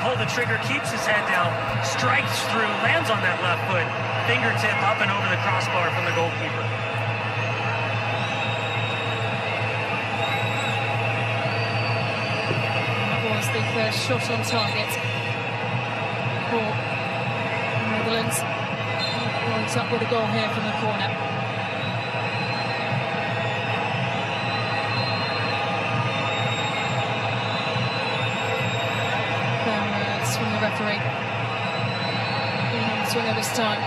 pull the trigger, keeps his head down, strikes through, lands on that left foot, fingertip up and over the crossbar from the goalkeeper. That was the first shot on target for the Netherlands. Points up with a goal here from the corner. From the referee. Swinger this time.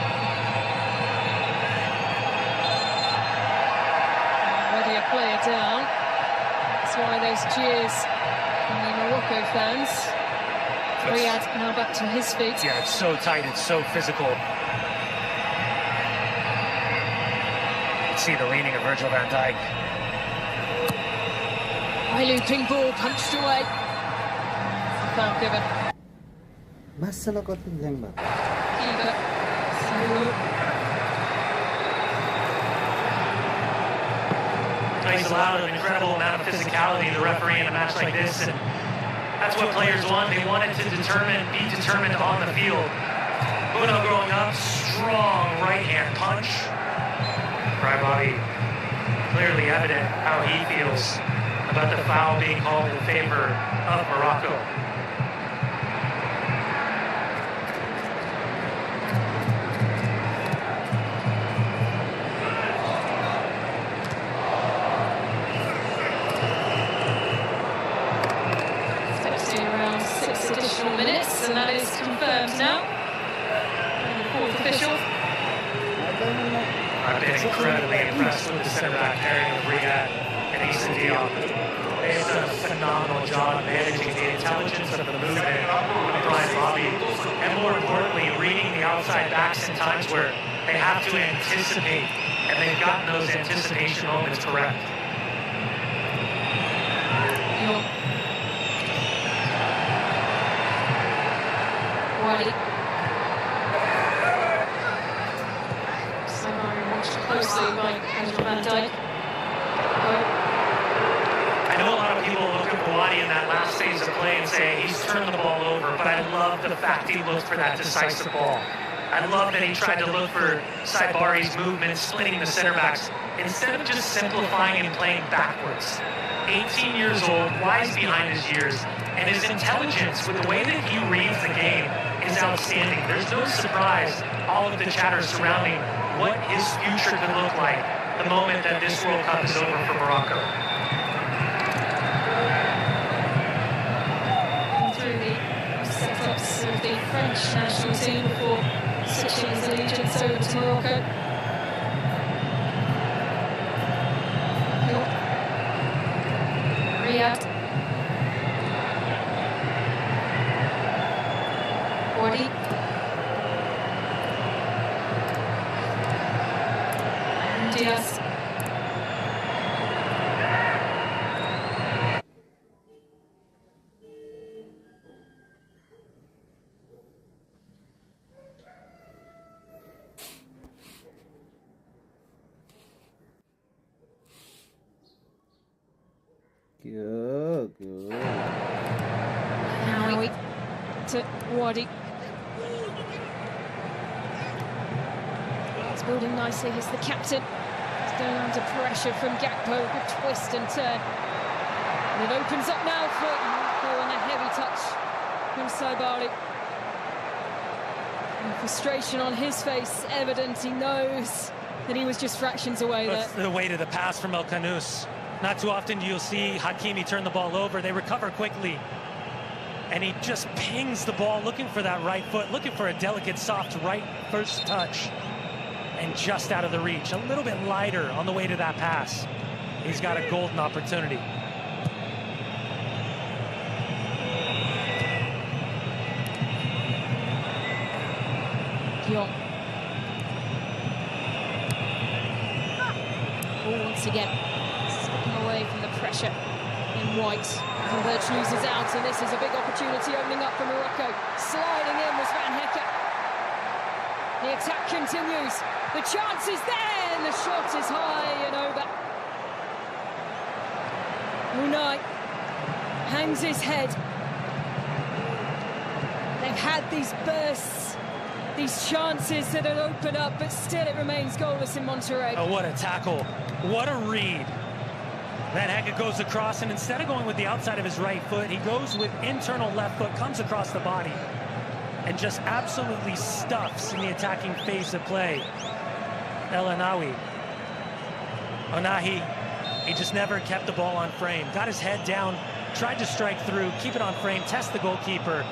Already a player down. That's why those cheers from the Morocco fans. Riyad now back to his feet. Yeah, it's so tight, it's so physical. You can see the leaning of Virgil van Dijk. High looping ball punched away. Foul given. Masala korting lang ba? He's allowed an incredible amount of physicality to the referee in a match like this, and that's what players want. They wanted to be determined on the field. Uno growing up, strong right-hand punch. Right body, clearly evident how he feels about the foul being called in favor of Morocco. Additional minutes, and that is confirmed now. And the fourth official. I've been incredibly impressed with the centre-back pairing of Riyad and Issa Diop. They've done a phenomenal job managing the intelligence of the movement of Brian Bobby, and more importantly, reading the outside backs in times where they have to anticipate, and they've gotten those anticipation moments correct. Watched closely by Virgil van Dijk. I know a lot of people look at Buwadi in that last phase of play and say he's turned the ball over, but I love the fact he looked for that decisive ball. I love that he tried to look for Saibari's movement, splitting the center backs, instead of just simplifying and playing backwards. 18 years old, wise behind his years, and his intelligence with the way that he reads the game is outstanding. There's no surprise all of the chatter surrounding what his future could look like the moment that this World Cup is over for Morocco. Through the setups of the French national team before switching his allegiance over to Morocco. Riyad. Wadi. And Diaz. Good. Now we to Wadi. It's building nicely. He's the captain. He's going under pressure from Gakpo. Good twist and turn. And it opens up now for Gakpo, and a heavy touch from Saibari. And frustration on his face, evident. He knows that he was just fractions away there. That's the weight of the pass from El Kanous. Not too often you'll see Hakimi turn the ball over. They recover quickly. And he just pings the ball, looking for that right foot, looking for a delicate, soft right first touch. And just out of the reach. A little bit lighter on the way to that pass. He's got a golden opportunity. Dion. Once again. Away from the pressure in White. Converge loses out, and this is a big opportunity opening up for Morocco. Sliding in was Van Hecker. The attack continues. The chance is there, and the shot is high and over. Unai hangs his head. had these bursts, these chances that had opened up, but still it remains goalless in Monterrey. Oh, what a tackle. What a read. Van Hecke goes across, and instead of going with the outside of his right foot, he goes with internal left foot, comes across the body, and just absolutely stuffs in the attacking phase of play El Anawi. Onahi, he just never kept the ball on frame. Got his head down, tried to strike through, keep it on frame, test the goalkeeper.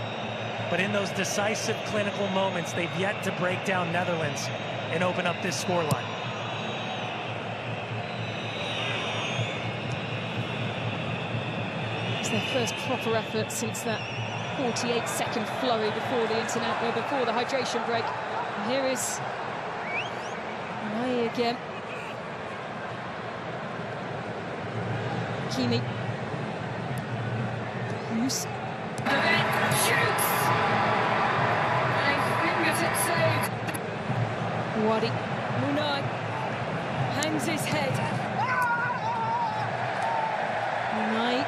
But in those decisive clinical moments, they've yet to break down Netherlands and open up this scoreline. It's their first proper effort since that 48-second flurry before the hydration break. And here is Mai again. Kimi. Loose. Shoots! And fingers it saved. Wadi. Munai hangs his head. Munai.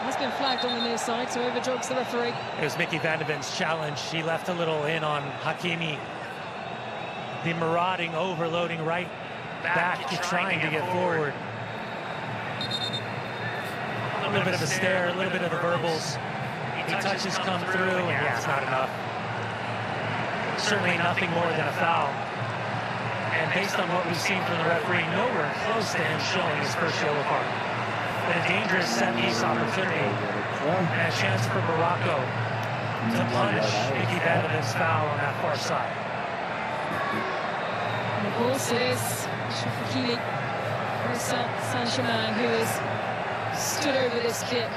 Has been flagged on the near side, so over jogs the referee. It was Mickey van de Ven's challenge. He left a little in on Hakimi. The marauding, overloading right back, trying to get forward. A little bit of a stare, a little bit of the verbals. He touches come through, and yeah, it's not enough. Certainly nothing more than a foul. And based on what we've seen from the referee, nowhere close to him showing his first yellow card. But a dangerous set-piece opportunity and a chance for Morocco to punish Mickey van de Ven's foul on that far side. And of course it is Shafakili Saint-Germain who has stood over this kit.